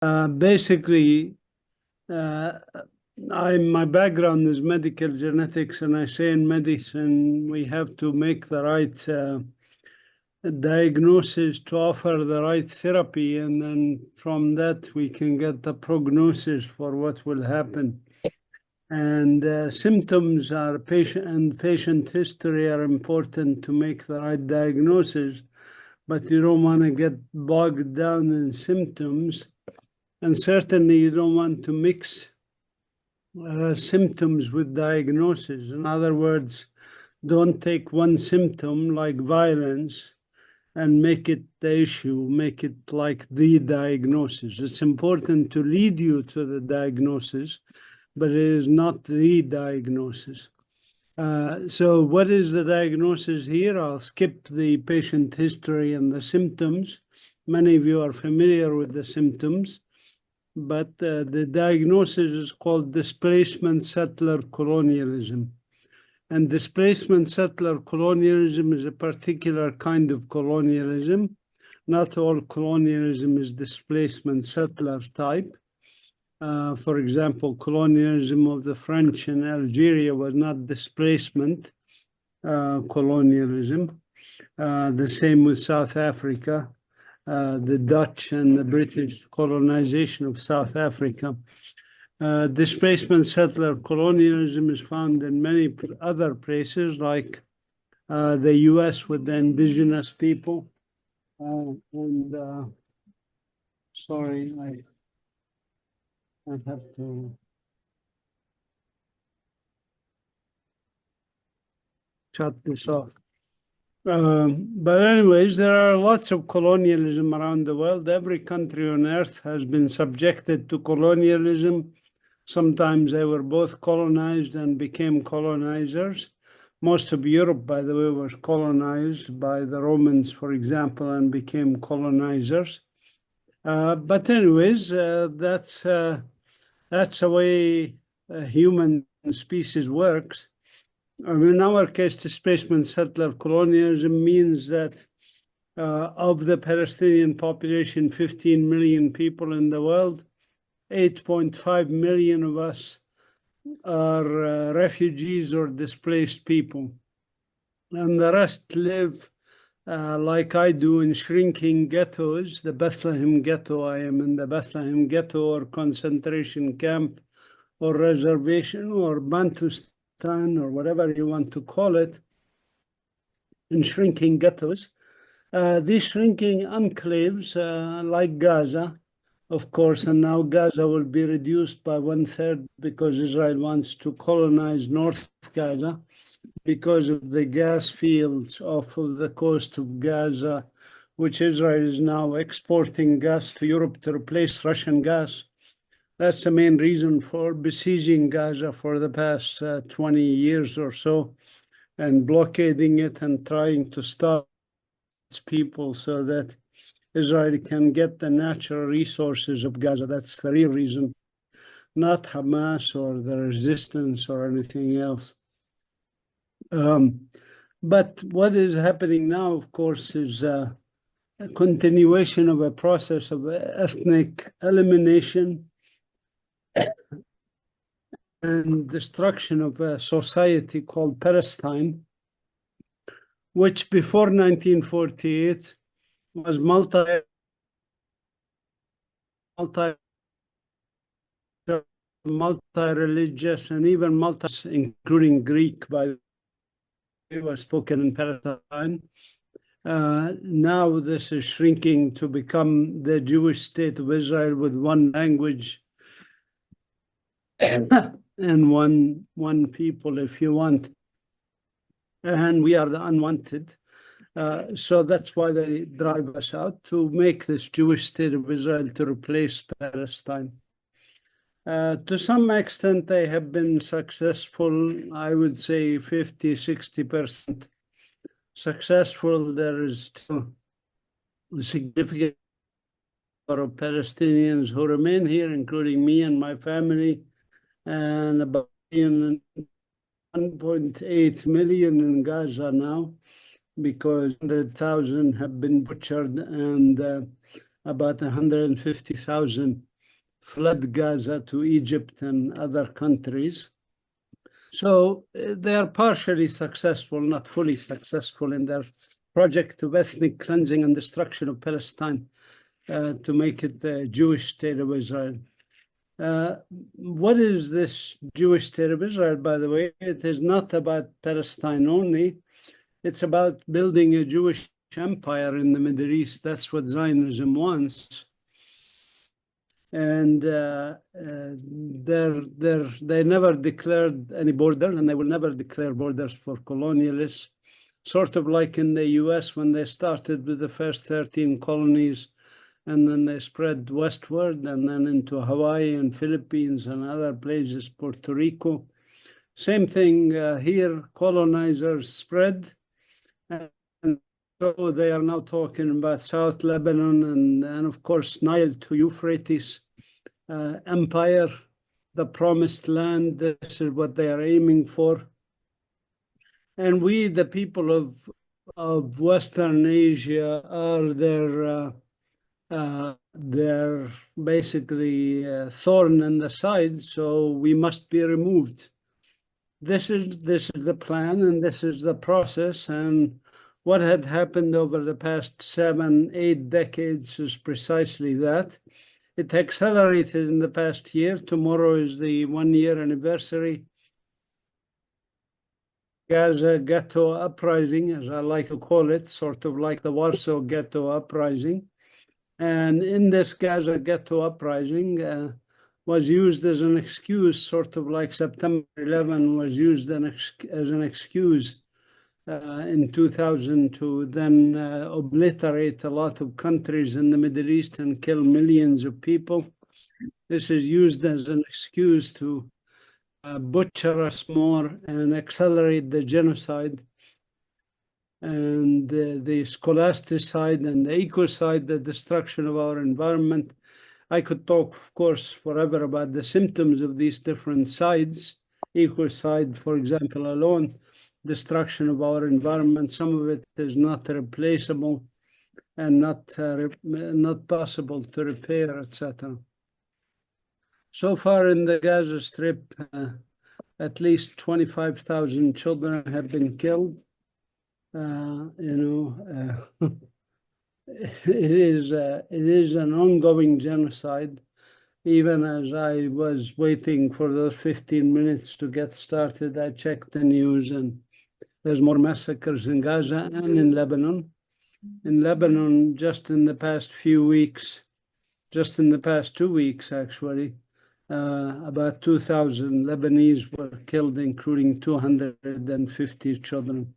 Basically, my background is medical genetics, and I say in medicine we have to make the right diagnosis to offer the right therapy, and then from that we can get the prognosis for what will happen. And symptoms are patient history are important to make the right diagnosis, but you don't want to get bogged down in symptoms. And certainly you don't want to mix symptoms with diagnosis. In other words, don't take one symptom like violence and make it the issue, make it like the diagnosis. It's important to lead you to the diagnosis, but it is not the diagnosis. So what is the diagnosis here? I'll skip the patient history and the symptoms. Many of you are familiar with the symptoms, but the diagnosis is called displacement settler colonialism. And displacement settler colonialism is a particular kind of colonialism. Not all colonialism is displacement settler type. For example, colonialism of the French in Algeria was not displacement colonialism. The same with South Africa, the Dutch and the British colonization of South Africa. Displacement settler colonialism is found in many other places, like the US with the indigenous people. Sorry, I have to shut this off. But anyways, there are lots of colonialism around the world. Every country on earth has been subjected to colonialism. Sometimes they were both colonized and became colonizers. Most of Europe, by the way, was colonized by the Romans, for example, and became colonizers. But anyways, that's the way human species works. In our case, displacement settler colonialism means that of the Palestinian population, 15 million people in the world, 8.5 million of us are refugees or displaced people. And the rest live like I do in shrinking ghettos. The Bethlehem ghetto, I am in the Bethlehem ghetto or concentration camp or reservation or Bantustan or whatever you want to call it, in shrinking ghettos. These shrinking enclaves like Gaza, of course, and now Gaza will be reduced by 1/3 because Israel wants to colonize North Gaza because of the gas fields off of the coast of Gaza, which Israel is now exporting gas to Europe to replace Russian gas. That's the main reason for besieging Gaza for the past 20 years or so, and blockading it and trying to stop its people so that Israel can get the natural resources of Gaza. That's the real reason, not Hamas or the resistance or anything else. But what is happening now, of course, is a continuation of a process of ethnic elimination and destruction of a society called Palestine, which before 1948 was multi-religious and even including Greek, by the way, was spoken in Palestine. Now this is shrinking to become the Jewish state of Israel with one language and one people, if you want. And we are the unwanted. So that's why they drive us out, to make this Jewish state of Israel to replace Palestine. To some extent, they have been successful. I would say 50, 60% successful. There is still a significant number of Palestinians who remain here, including me and my family, and about 1.8 million in Gaza now, because 100,000 have been butchered and about 150,000 fled Gaza to Egypt and other countries. So they are partially successful, not fully successful in their project of ethnic cleansing and destruction of Palestine to make it the Jewish state of Israel. What is this Jewish state of Israel, by the way? It is not about Palestine only. It's about building a Jewish empire in the Middle East. That's what Zionism wants. And they never declared any border, and they will never declare borders for colonialists. Sort of like in the US when they started with the first 13 colonies, and then they spread westward and then into Hawaii and Philippines and other places, Puerto Rico. Same thing here, colonizers spread. And so they are now talking about South Lebanon and of course, Nile to Euphrates empire, the promised land. This is what they are aiming for. And we, the people of Western Asia, are their basically thorn in the side, so we must be removed. This is the plan, and this is the process. And what had happened over the past 7, 8 decades is precisely that. It accelerated in the past year. Tomorrow is the 1-year anniversary. Gaza Ghetto Uprising, as I like to call it, sort of like the Warsaw Ghetto Uprising. And in this Gaza Ghetto Uprising was used as an excuse, sort of like September 11 was used as an excuse in 2000 to then obliterate a lot of countries in the Middle East and kill millions of people. This is used as an excuse to butcher us more and accelerate the genocide and the scholasticide and the ecocide, the destruction of our environment. I could talk, of course, forever about the symptoms of these different sides. Ecocide, for example, alone, destruction of our environment. Some of it is not replaceable and not possible to repair, etc. So far in the Gaza Strip, at least 25,000 children have been killed. It is an ongoing genocide. Even as I was waiting for those 15 minutes to get started, I checked the news, and there's more massacres in Gaza and in Lebanon. In Lebanon, just in the past few weeks, just in the past 2 weeks, actually, about 2,000 Lebanese were killed, including 250 children.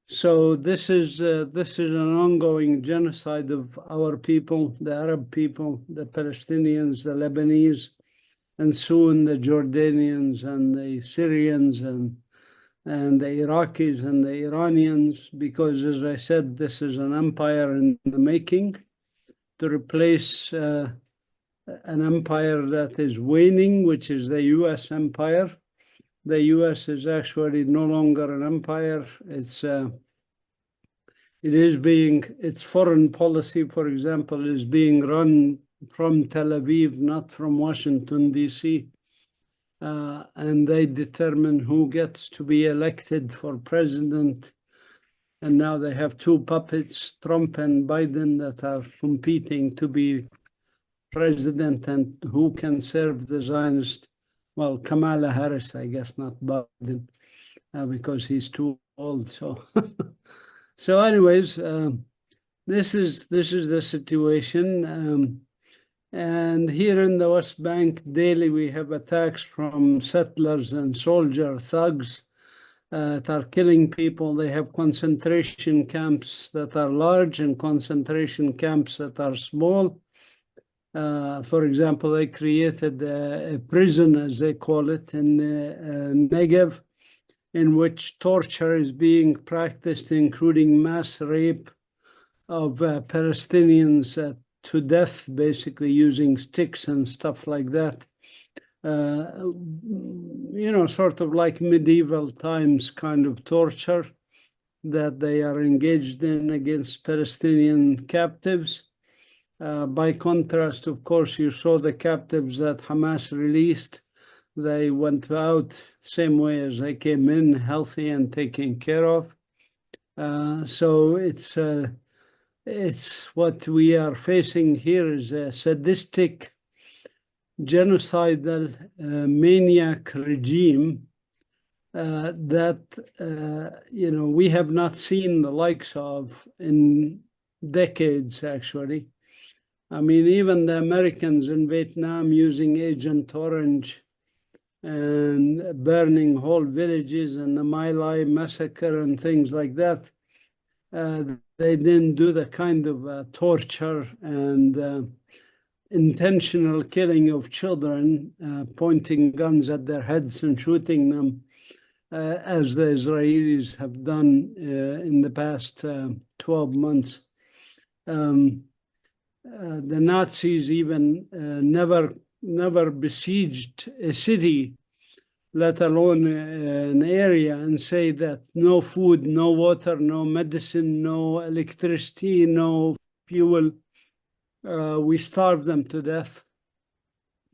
So this is an ongoing genocide of our people, the Arab people, the Palestinians, the Lebanese, and soon the Jordanians and the Syrians and the Iraqis and the Iranians, because, as I said, this is an empire in the making to replace an empire that is waning, which is the US empire. The US is actually no longer an empire. Its foreign policy, for example, is being run from Tel Aviv, not from Washington, D.C. And they determine who gets to be elected for president. And now they have 2 puppets, Trump and Biden, that are competing to be president, and who can serve the Zionist. Well, Kamala Harris, I guess, not Biden, because he's too old. So, so anyways, this is the situation. And here in the West Bank, daily we have attacks from settlers and soldier thugs that are killing people. They have concentration camps that are large and concentration camps that are small. For example, they created a prison, as they call it, in the Negev, in which torture is being practiced, including mass rape of Palestinians to death, basically using sticks and stuff like that. Sort of like medieval times kind of torture that they are engaged in against Palestinian captives. By contrast, of course, you saw the captives that Hamas released. They went out same way as they came in, healthy and taken care of. So it's what we are facing here is a sadistic, genocidal, maniac regime that we have not seen the likes of in decades, actually. I mean, even the Americans in Vietnam using Agent Orange and burning whole villages and the My Lai massacre and things like that, they didn't do the kind of torture and intentional killing of children, pointing guns at their heads and shooting them, as the Israelis have done in the past 12 months. The Nazis even never besieged a city, let alone an area, and say that no food, no water, no medicine, no electricity, no fuel. We starved them to death.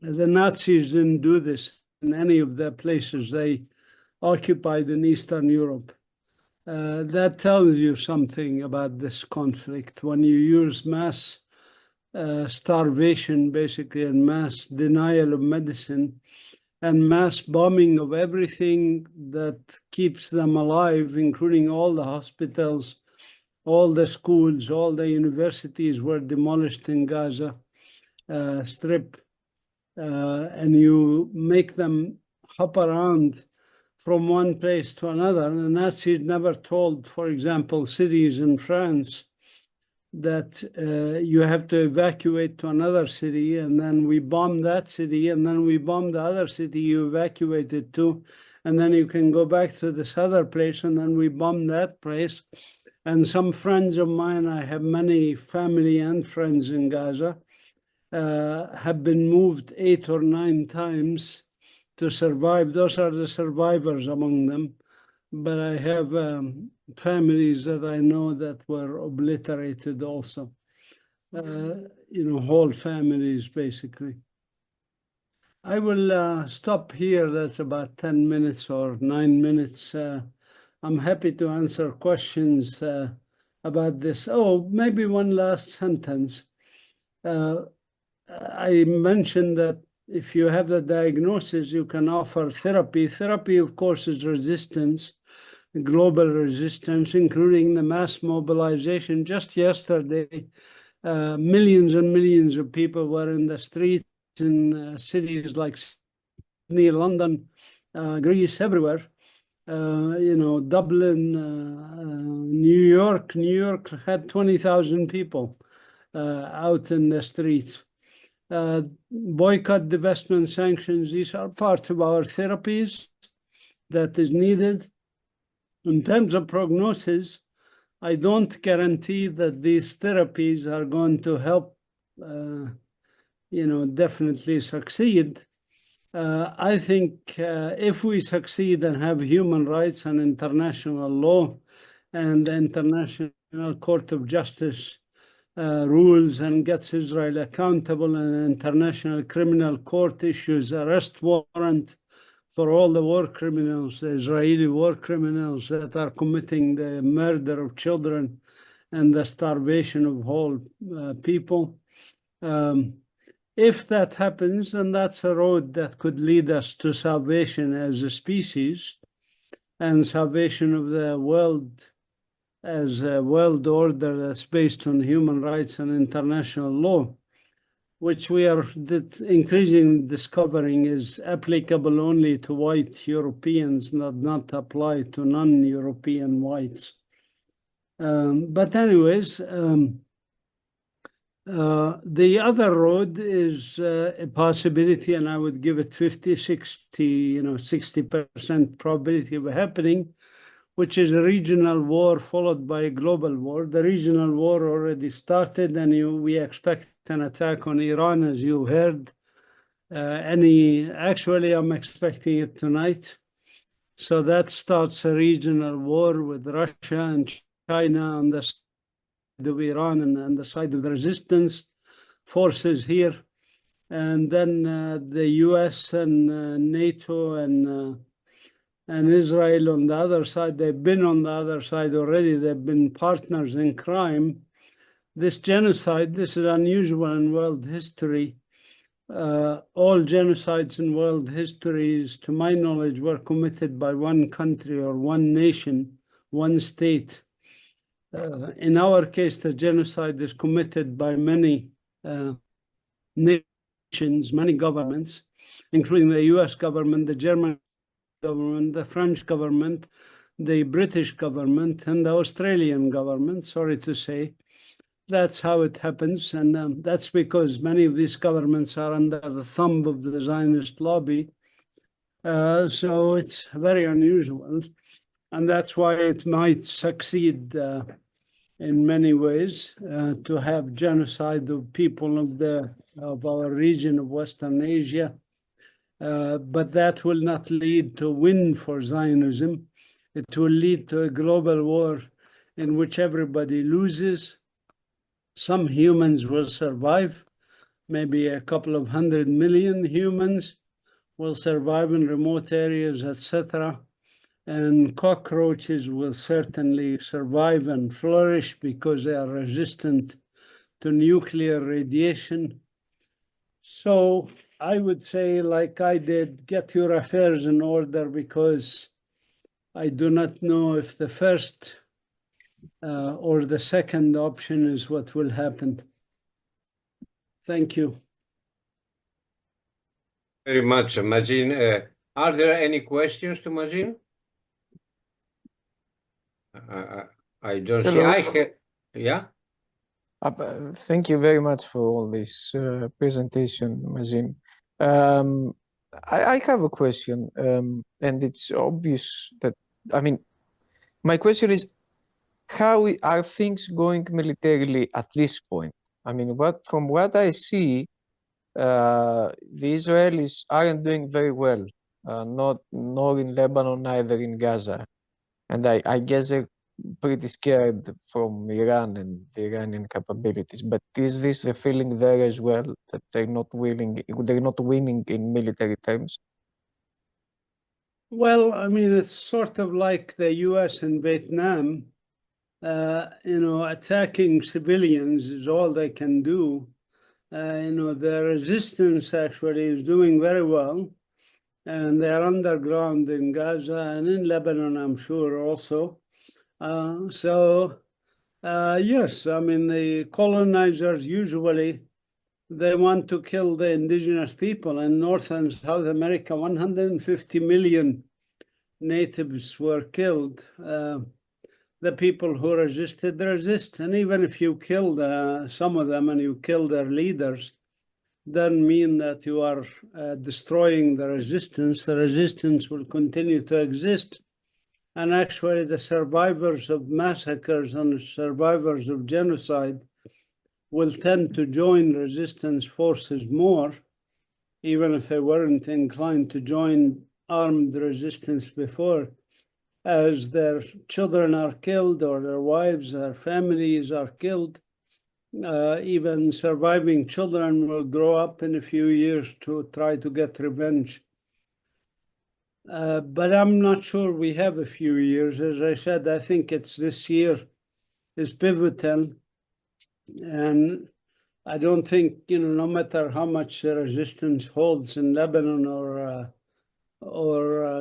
The Nazis didn't do this in any of the places they occupied in Eastern Europe. That tells you something about this conflict. When you use mass starvation, basically, and mass denial of medicine, and mass bombing of everything that keeps them alive, including all the hospitals, all the schools, all the universities were demolished in Gaza Strip, and you make them hop around from one place to another. The Nazis never told, for example, cities in France that you have to evacuate to another city, and then we bomb that city, and then we bomb the other city you evacuated to, and then you can go back to this other place, and then we bomb that place. And some friends of mine, I have many family and friends in Gaza, have been moved 8 or 9 times to survive. Those are the survivors among them. But I have families that I know that were obliterated also. Whole families, basically. I will stop here. That's about 10 minutes or 9 minutes. I'm happy to answer questions about this. Oh, maybe one last sentence. I mentioned that if you have the diagnosis, you can offer therapy. Therapy, of course, is resistance, global resistance, including the mass mobilization. Just yesterday, millions and millions of people were in the streets in cities like Sydney, London, Greece, everywhere. Dublin, New York. New York had 20,000 people out in the streets. Boycott, divestment, sanctions, these are part of our therapies that is needed. In terms of prognosis, I don't guarantee that these therapies are going to help, definitely succeed. I think if we succeed and have human rights and international law and the International Court of Justice rules and gets Israel accountable, and the International Criminal Court issues arrest warrant for all the war criminals, the Israeli war criminals that are committing the murder of children and the starvation of whole people. If that happens, then that's a road that could lead us to salvation as a species and salvation of the world as a world order that's based on human rights and international law, which we are increasingly discovering is applicable only to white Europeans, not apply to non-European whites. But anyways, the other road is a possibility, and I would give it 50, 60, 60% probability of happening, which is a regional war followed by a global war. The regional war already started, and we expect an attack on Iran, as you heard. Actually, I'm expecting it tonight. So that starts a regional war with Russia and China on the side of Iran and on the side of the resistance, forces here. And then the US and NATO and Israel on the other side, they've been on the other side already. They've been partners in crime. This genocide, this is unusual in world history. All genocides in world histories, to my knowledge, were committed by one country or one nation, one state. In our case, the genocide is committed by many nations, many governments, including the US government, the German government, the French government, the British government, and the Australian government, sorry to say. That's how it happens, and that's because many of these governments are under the thumb of the Zionist lobby. So it's very unusual, and that's why it might succeed in many ways to have genocide of people of our region of Western Asia. But that will not lead to win for Zionism. It will lead to a global war in which everybody loses. Some humans will survive. Maybe a couple of 100 million humans will survive in remote areas, etc. And cockroaches will certainly survive and flourish because they are resistant to nuclear radiation. So I would say, like I did, get your affairs in order, because I do not know if the first or the second option is what will happen. Thank you. Very much, Mazin. Are there any questions to Mazin? I don't see. Yeah. Thank you very much for all this presentation, Mazin. I have a question, and it's obvious that, I mean, my question is, how are things going militarily at this point? I mean, from what I see, the Israelis aren't doing very well, nor in Lebanon, neither in Gaza. And I guess they're pretty scared from Iran and the Iranian capabilities. But is this the feeling there as well, that they're not winning in military terms? Well, I mean, it's sort of like the US in Vietnam. Attacking civilians is all they can do. The resistance actually is doing very well, and they're underground in Gaza and in Lebanon, I'm sure, also. Yes, I mean, the colonizers usually, they want to kill the indigenous people. In North and South America, 150 million natives were killed. The people who resisted resist. And even if you kill some of them and you kill their leaders, doesn't mean that you are destroying the resistance. The resistance will continue to exist. And actually, the survivors of massacres and the survivors of genocide will tend to join resistance forces more, even if they weren't inclined to join armed resistance before. As their children are killed, or their wives, their families are killed, even surviving children will grow up in a few years to try to get revenge. But I'm not sure we have a few years. As I said, I think it's this year is pivotal. And I don't think, no matter how much the resistance holds in Lebanon or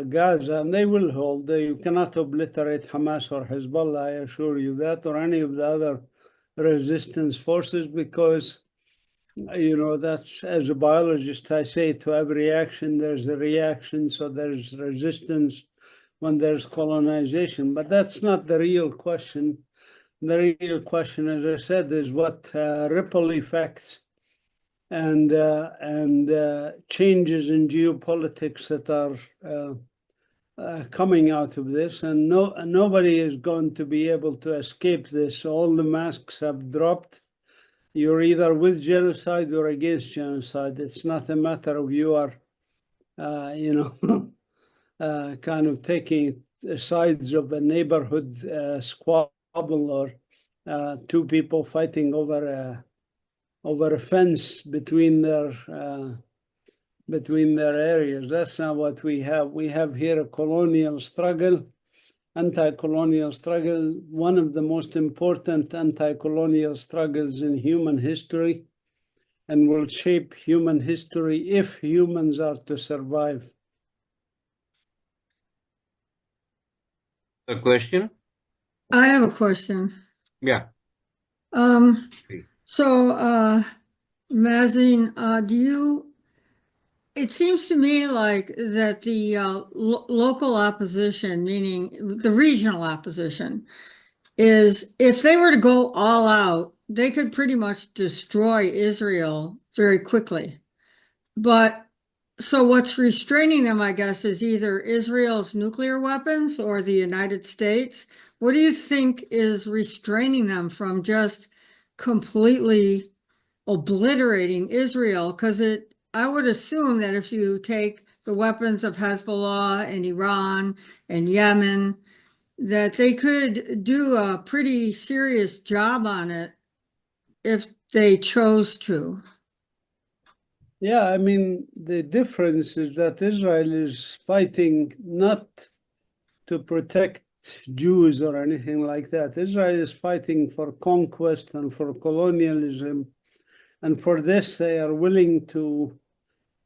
Gaza, and they will hold. You cannot obliterate Hamas or Hezbollah, I assure you that, or any of the other resistance forces, because, that's, as a biologist, I say to every action, there's a reaction, so there's resistance when there's colonization. But that's not the real question. The real question, as I said, is what ripple effects and changes in geopolitics that are coming out of this. And nobody is going to be able to escape this. All the masks have dropped. You're either with genocide or against genocide. It's not a matter of you are, kind of taking sides of a neighborhood squabble or two people fighting over over a fence between their areas. That's not what we have. We have here a colonial struggle, anti-colonial struggle, one of the most important anti-colonial struggles in human history, and will shape human history if humans are to survive. A question? I have a question. Yeah. So, Mazin, it seems to me like that the local opposition, meaning the regional opposition, is if they were to go all out, they could pretty much destroy Israel very quickly. But so what's restraining them, I guess, is either Israel's nuclear weapons or the United States. What do you think is restraining them from just completely obliterating Israel? Because I would assume that if you take the weapons of Hezbollah and Iran and Yemen, that they could do a pretty serious job on it if they chose to. Yeah, I mean, the difference is that Israel is fighting not to protect Jews or anything like that. Israel is fighting for conquest and for colonialism. And for this, they are willing to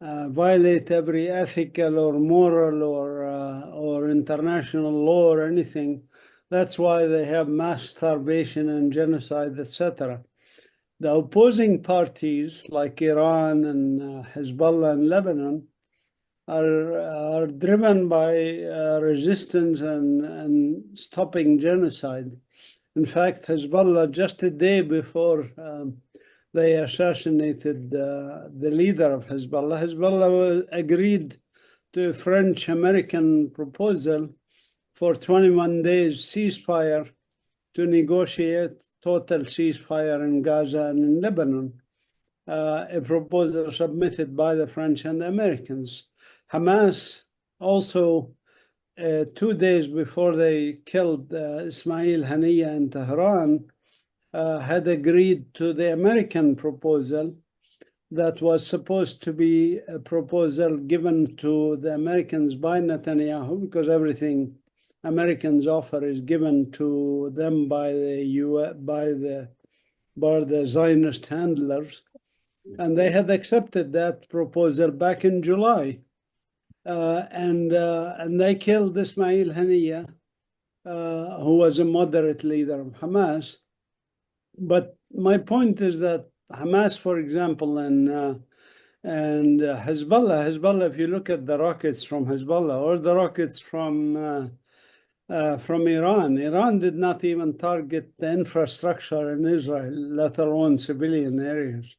violate every ethical or moral or international law or anything. That's why they have mass starvation and genocide, etc. The opposing parties like Iran and Hezbollah and Lebanon are driven by resistance and stopping genocide. In fact, Hezbollah, just a day before they assassinated the leader of Hezbollah agreed to a French-American proposal for 21 days ceasefire to negotiate total ceasefire in Gaza and in Lebanon, a proposal submitted by the French and the Americans. Hamas also, 2 days before they killed Ismail Haniyeh in Tehran, had agreed to the American proposal that was supposed to be a proposal given to the Americans by Netanyahu, because everything Americans offer is given to them by the Zionist handlers, and they had accepted that proposal back in July, and they killed Ismail Haniyeh, who was a moderate leader of Hamas. But my point is that Hamas, for example, and Hezbollah, if you look at the rockets from Hezbollah or the rockets from Iran did not even target the infrastructure in Israel, let alone civilian areas.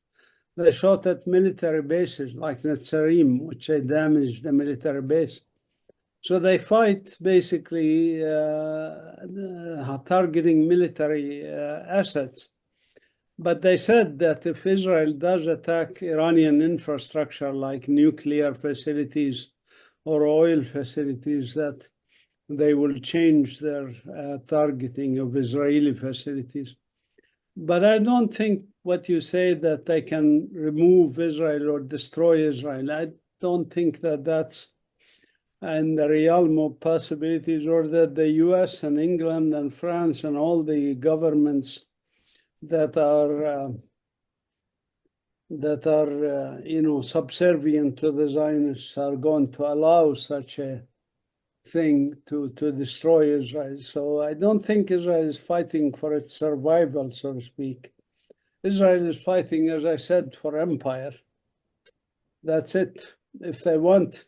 They shot at military bases like Netzarim, which they damaged the military base. So they fight basically targeting military assets. But they said that if Israel does attack Iranian infrastructure like nuclear facilities or oil facilities, that they will change their targeting of Israeli facilities. But I don't think what you say that they can remove Israel or destroy Israel. I don't think that that's in the realm of possibilities, or that the US and England and France and all the governments that are subservient to the Zionists are going to allow such a thing to destroy Israel. So I don't think Israel is fighting for its survival, so to speak. Israel is fighting, as I said, for empire. That's it. If they want,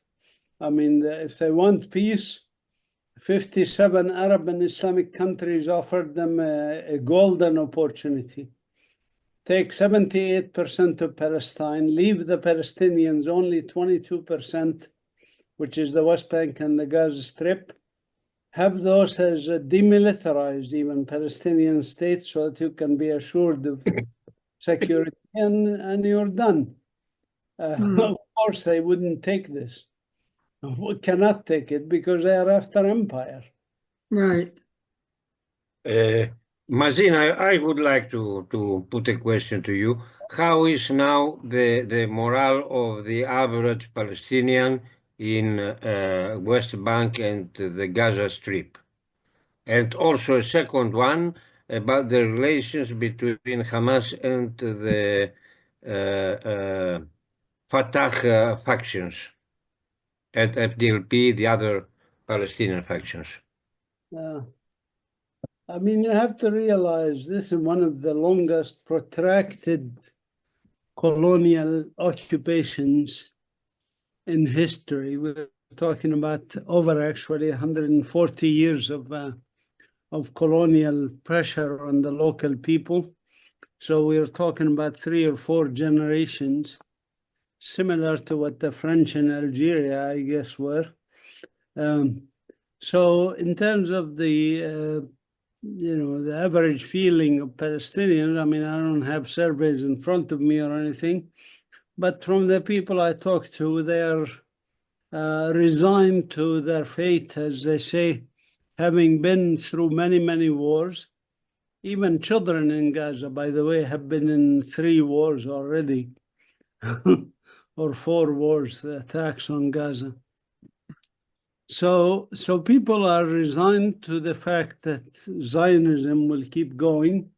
if they want peace, 57 Arab and Islamic countries offered them a golden opportunity. Take 78% of Palestine, leave the Palestinians only 22%, which is the West Bank and the Gaza Strip. Have those as a demilitarized even Palestinian state so that you can be assured of security, and you're done. Of course, they wouldn't take this. We cannot take it because they are after empire. Right. Mazin, I would like to put a question to you. how is now the morale of the average Palestinian in West Bank and the Gaza Strip? And also a second one about the relations between Hamas and the Fatah factions and FDLP, the other Palestinian factions. I mean, you have to realize this is one of the longest protracted colonial occupations in history. We're talking about over actually 140 years of colonial pressure on the local people. So we're talking about 3 or 4 generations, similar to what the French in Algeria, I guess, were. So in terms of the the average feeling of Palestinians, I mean, I don't have surveys in front of me or anything, but from the people I talk to, they are resigned to their fate, as they say, having been through many, many wars. Even children in Gaza, by the way, have been in 3 wars already, or 4 wars, attacks on Gaza. So people are resigned to the fact that Zionism will keep going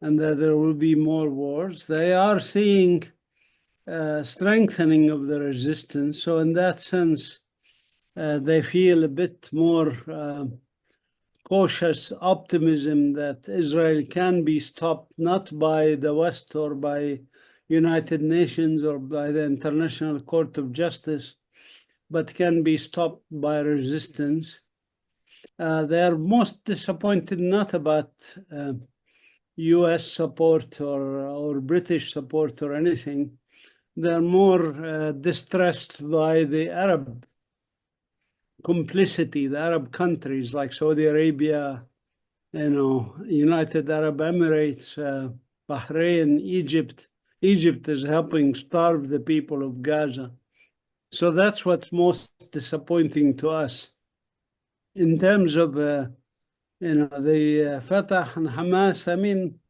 and that there will be more wars. They are seeing strengthening of the resistance. So in that sense, they feel a bit more cautious optimism that Israel can be stopped, not by the West or by United Nations or by the International Court of Justice, but can be stopped by resistance. They are most disappointed not about US support or British support or anything. They're more distressed by the Arab complicity, the Arab countries like Saudi Arabia, United Arab Emirates, Bahrain, Egypt. Egypt is helping starve the people of Gaza. So that's what's most disappointing to us. In terms of, the Fatah and Hamas, I mean,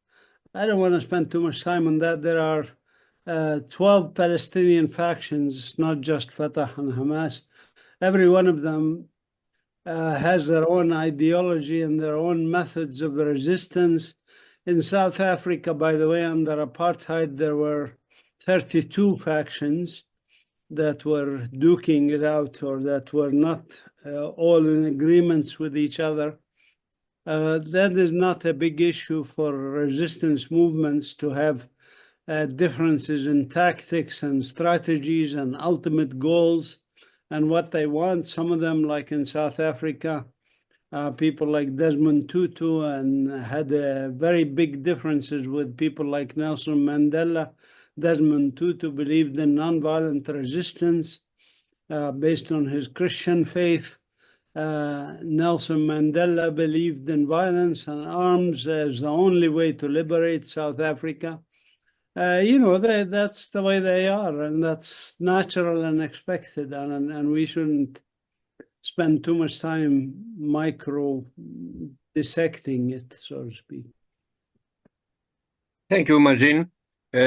I don't want to spend too much time on that. There are 12 Palestinian factions, not just Fatah and Hamas. Every one of them has their own ideology and their own methods of resistance. In South Africa, by the way, under apartheid, there were 32 factions that were duking it out or that were not all in agreements with each other. That is not a big issue for resistance movements to have differences in tactics and strategies and ultimate goals and what they want. Some of them, like in South Africa, people like Desmond Tutu, and had very big differences with people like Nelson Mandela. Desmond Tutu believed in nonviolent resistance based on his Christian faith. Nelson Mandela believed in violence and arms as the only way to liberate South Africa. That's the way they are, and that's natural and expected, and we shouldn't spend too much time dissecting it, so to speak. Thank you, Mazin.